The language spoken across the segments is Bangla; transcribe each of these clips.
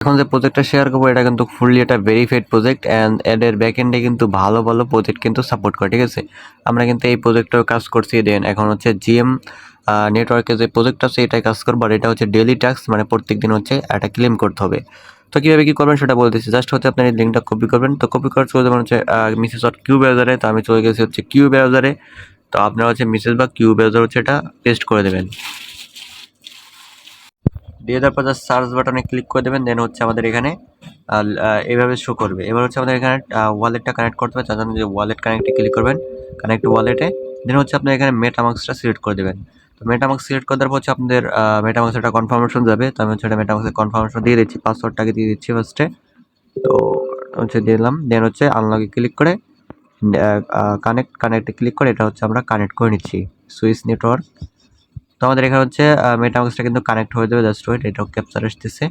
এখন যে প্রজেক্টটা শেয়ার করবো এটা কিন্তু ফুললি একটা ভেরিফাইড প্রজেক্ট অ্যান্ড এদের ব্যাকএন্ডে কিন্তু ভালো ভালো প্রজেক্ট কিন্তু সাপোর্ট করে, ঠিক আছে। আমরা কিন্তু এই প্রজেক্টটাও কাজ করছি। দেন এখন হচ্ছে জিএম নেটওয়ার্কে যে প্রজেক্ট আছে এটাই কাজ করবো, আর এটা হচ্ছে ডেইলি টাস্ক, মানে প্রত্যেক দিন হচ্ছে এটা ক্লেম করতে হবে। তো কীভাবে কী করবেন সেটা বলতেছি। জাস্ট হচ্ছে আপনার এই লিঙ্কটা কপি করবেন। তো কপি করার চলে যাবেন হচ্ছে মিসেস ডট কিউ ব্রাউজারে। তো আমি চলে গেছি হচ্ছে কিউ ব্রাউজারে। তো আপনারা হচ্ছে মিসেস বা কিউ ব্রাউজার হচ্ছে এটা পেস্ট করে দেবেন। দিয়ে দেওয়ার পর জাস্ট সার্চ বাটনে ক্লিক করে দেবেন। দেন হচ্ছে আমাদের এখানে এইভাবে শো করবে। এবার হচ্ছে আমাদের এখানে ওয়ালেটটা কানেক্ট করতে হবে, তার জন্য যে ওয়ালেট কানেক্টে ক্লিক করবেন, কানেক্ট ওয়ালেটে। দেন হচ্ছে আপনার এখানে মেটামাস্কটা সিলেক্ট করে দেবেন। তো মেটামাস্ক সিলেক্ট করে দেওয়ার পর হচ্ছে আপনাদের মেটামাস্ক একটা কনফার্মেশন যাবে। তো আমি হচ্ছে এটা মেটামাস্কের কনফার্মেশন দিয়ে দিচ্ছি, পাসওয়ার্ডটাকে দিয়ে দিচ্ছি ফার্স্টে। তো হচ্ছে দিলাম। দেন হচ্ছে আনলকে ক্লিক করে কানেক্টে ক্লিক করে এটা হচ্ছে আমরা কানেক্ট করে নিচ্ছি সুইস নেটওয়ার্ক। তো আমাদের এখানে হচ্ছে মেটামাস্কটা কিন্তু কানেক্ট হয়ে যাবে। জাস্ট ওয়েট, এটাও ক্যাপচার আসতেছে।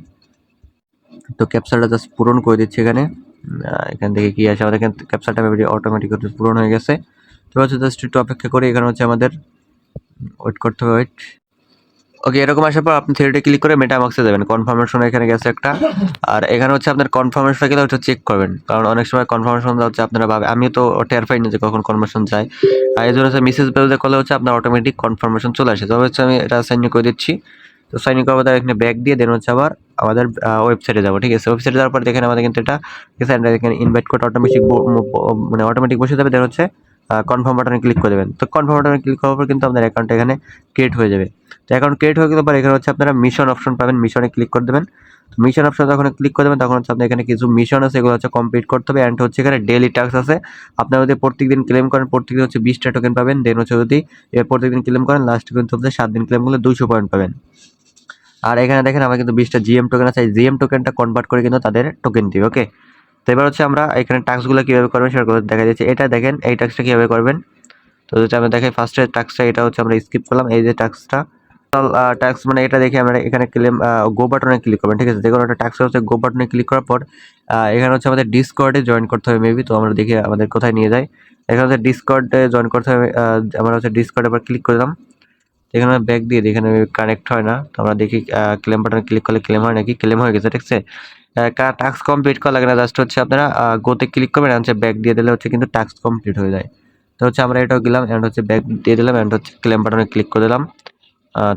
তো ক্যাপচারটা জাস্ট পূরণ করে দিচ্ছি এখানে। এখান থেকে কি আসে, আমাদের এখানে ক্যাপচারটা অটোমেটিক পূরণ হয়ে গেছে। তো হচ্ছে জাস্ট একটু অপেক্ষা করে এখানে হচ্ছে আমাদের ওয়েট করতে হবে। ওয়েট, ওকে। এরকম আসার পর আপনি থ্রিডে ক্লিক করে মেটামাস্কে যাবেন। কনফার্মেশন এখানে গেছে একটা, আর এখানে হচ্ছে আপনার কনফার্মেশনটা গেলে ওটা চেক করবেন, কারণ অনেক সময় কনফার্মেশন হচ্ছে আপনারা ভাবে, আমি তো টের পাই না যে কখন কনফার্মেশন যায়। আর এই জন্য হচ্ছে মেসেজ বেলতে করলে হচ্ছে আপনার অটোমেটিক কনফার্মেশন চলে আসে। তবে হচ্ছে আমি এটা সাইন করে দিচ্ছি। তো সাইন ইন করার পর এখানে ব্যাক দিয়ে দেন হচ্ছে আবার আমাদের ওয়েবসাইটে যাবো, ঠিক আছে। ওয়েবসাইটে যাওয়ার পর দেখেন আমাদের কিন্তু এটা, ঠিক আছে, এখানে ইনভাইট কোড অটোমেটিক বসে যাবে। দেন হচ্ছে কনফার্ম বাটনে ক্লিক করে দেবেন। তো কনফার্ম বাটনে ক্লিক করার পর কিন্তু আপনার অ্যাকাউন্ট এখানে ক্রিয়েট হয়ে যাবে। তো অ্যাকাউন্ট ক্রিয়েট হয়ে গেলে পর এখানে হচ্ছে আপনারা মিশন অপশন পাবেন, মিশনে ক্লিক করে দেবেন। তো মিশন অপশন যখন ক্লিক করে দেবেন তখন হচ্ছে আপনার এখানে কিছু মিশন আছে, এগুলো হচ্ছে কমপ্লিট করতে হবে। অ্যান্ড হচ্ছে এখানে ডেইলি টাস্ক আছে, আপনারা যদি প্রত্যেকদিন ক্লেম করেন প্রত্যেকদিন হচ্ছে 20টা টোকেন পাবেন। দেন হচ্ছে যদি প্রত্যেকদিন ক্লেম করেন লাস্টে কিন্তু হচ্ছে 7 দিন ক্লেম করলে 200 পয়েন্ট পাবেন। আর এখানে দেখেন আমার কিন্তু 20টা জিএম টোকেন আছে, এই জিএম টোকেনটা কনভার্ট করে কিন্তু তাদের টোকেন দিবে, ওকে। তো এবার হচ্ছে আমরা এখানে টাস্কগুলো কীভাবে করবেন সেটা দেখা যাচ্ছে। এটা দেখেন এই টাস্কটা কীভাবে করবেন। তো যেটা আমরা দেখাই ফার্স্টে টাস্কটা, এটা হচ্ছে আমরা স্কিপ করলাম। এই যে টাস্কটা টাস্ক, মানে এটা দেখে আমরা এখানে ক্লেম গো বাটনে ক্লিক করবেন, ঠিক আছে। যে কোনো একটা টাস্ক হচ্ছে গো বাটনে ক্লিক করার পর এখানে হচ্ছে আমাদের ডিসকর্ডে জয়েন করতে হবে মেবি। তো আমরা দেখি আমাদের কোথায় নিয়ে যায়। এখানে হচ্ছে ডিসকর্ডে জয়েন করতে হবে। আমরা হচ্ছে ডিসকর্ডে আবার ক্লিক করলাম। এখানে ব্যাক দিয়ে দিই, এখানে কানেক্ট হয় না। তো আমরা দেখি ক্লেম বাটনে ক্লিক করলে ক্লেম হয় নাকি। ক্লেম হয়ে গেছে, ঠিক আছে। টাস্ক কমপ্লিট করা লাগে না, জাস্ট হচ্ছে আপনারা গোতে ক্লিক করবেন, হচ্ছে ব্যাক দিয়ে দিলে হচ্ছে কিন্তু টাস্ক কমপ্লিট হয়ে যায়। তো হচ্ছে আমরা এটাও গেলাম অ্যান্ড হচ্ছে ব্যাক দিয়ে দিলাম অ্যান্ড হচ্ছে ক্লেম বাটনে ক্লিক করে দিলাম।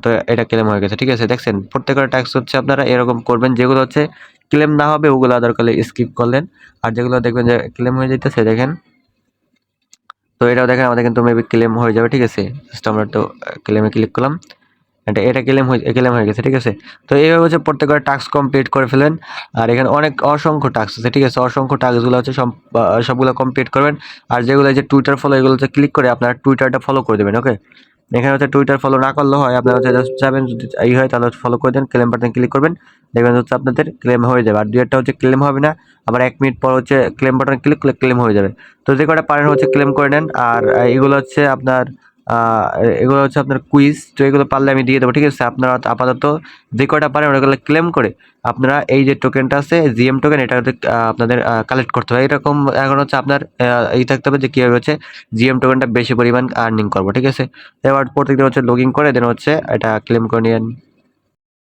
তো এটা ক্লেম হয়ে গেছে, ঠিক আছে। দেখছেন প্রত্যেকটা টাস্ক হচ্ছে আপনারা এরকম করবেন, যেগুলো হচ্ছে ক্লেম না হবে ওগুলো আদার করলে স্কিপ করলেন, আর যেগুলো দেখবেন যে ক্লেম হয়ে যেতেছে দেখেন। তো এটাও দেখেন আমাদের কিন্তু মেবি ক্লেম হয়ে যাবে, ঠিক আছে। জাস্ট আমরা তো ক্লেমে ক্লিক করলাম, এটা ক্লেম হয়ে গেছে, ঠিক আছে। তো এইভাবে হচ্ছে প্রত্যেকটা টাস্ক কমপ্লিট করে ফেলেন। আর এখানে অনেক অসংখ্য টাস্ক আছে, ঠিক আছে। অসংখ্য টাস্কগুলো হচ্ছে সবগুলো কমপ্লিট করবেন। আর যেগুলো যে টুইটার ফলো, এগুলো হচ্ছে ক্লিক করে আপনারা টুইটারটা ফলো করে দেবেন, ওকে। এখানে হচ্ছে টুইটার ফলো না করলে হয়, আপনারা হচ্ছে জাস্ট যাবেন, যদি এই হয় তাহলে ফলো করে দেন, ক্লেম বাটনে ক্লিক করবেন, দেখবেন হচ্ছে আপনাদের ক্লেম হয়ে যাবে। আর দুই একটা হচ্ছে ক্লেম হবে না, আবার 1 মিনিট পর হচ্ছে ক্লেম বাটনে ক্লিক করলে ক্লেম হয়ে যাবে। তো যে কটা পারেন হচ্ছে ক্লেম করে নেন। আর এগুলো হচ্ছে আপনার এগুলো হচ্ছে আপনার কুইজ। তো এগুলো পারলে আমি দিয়ে দেবো, ঠিক আছে। আপনারা আপাতত যে কটা পারেন ওগুলো ক্লেম করে আপনারা এই যে টোকেনটা আছে জিএম টোকেন, এটা হচ্ছে আপনাদের কালেক্ট করতে হবে। এরকম এখন হচ্ছে আপনার এই থাকতে হবে যে কীভাবে হচ্ছে জিএম টোকেনটা বেশি পরিমাণ আর্নিং করবো, ঠিক আছে। এবার প্রত্যেকদিন হচ্ছে লগ ইন করে দেন হচ্ছে এটা ক্লেম করে নিয়ে